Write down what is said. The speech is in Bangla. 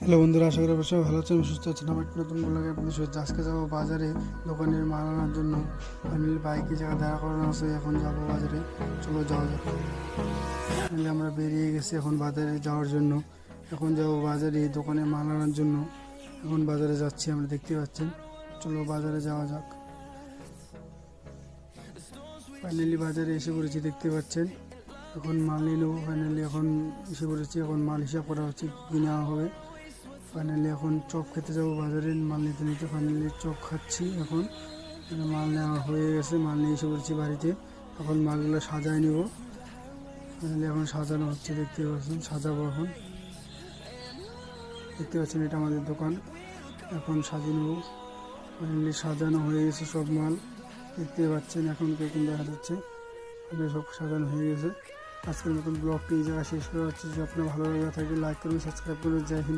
হ্যালো বন্ধুরা, আশা করি অবশ্যই ভালো আছেন, সুস্থ আছেন। আমার একটা নতুন ব্লগে আপনাদের সাথে আজকে যাবো বাজারে দোকানের মাল আনার জন্য। ফ্যামিলির বাইকে জায়গা দেখা করানো আছে, এখন যাবো বাজারে। চলো যাওয়া যাক। ফাইনালি আমরা বেরিয়ে গেছি এখন বাজারে যাওয়ার জন্য। এখন যাবো বাজারে দোকানে মাল আনার জন্য। এখন বাজারে যাচ্ছি, আমরা দেখতে পাচ্ছেন। চলো বাজারে যাওয়া যাক। ফাইনালি বাজারে এসে পড়েছি, দেখতে পাচ্ছেন। এখন মাল নিয়ে নেবো। ফাইনালি এখন এসে পড়েছি, এখন মাল হিসাব করা হচ্ছে, কী নেওয়া হবে। ফাইনালি এখন চপ খেতে যাবো বাজারে মাল নিতে নিতে। ফাইনালি চপ খাচ্ছি এখন। মাল নেওয়া হয়ে গেছে, মাল নিয়ে এসে পড়েছি বাড়িতে। এখন মালগুলো সাজায় নেব। ফাইনালি এখন সাজানো হচ্ছে, দেখতে পাচ্ছেন। সাজাবো এখন, দেখতে পাচ্ছেন এটা আমাদের দোকান। এখন সাজিয়ে নেব। ফাইনালি সাজানো হয়ে গেছে সব মাল, দেখতে পাচ্ছেন। এখন কিরকম দেখা যাচ্ছে, সব সাজানো হয়ে গেছে। আজকের মতন ব্লগটি এই জায়গায় শেষ করা হচ্ছে। যদি আপনার ভালো লাগে থাকে লাইক করুন, সাবস্ক্রাইব করুন। জয় হিন্দ।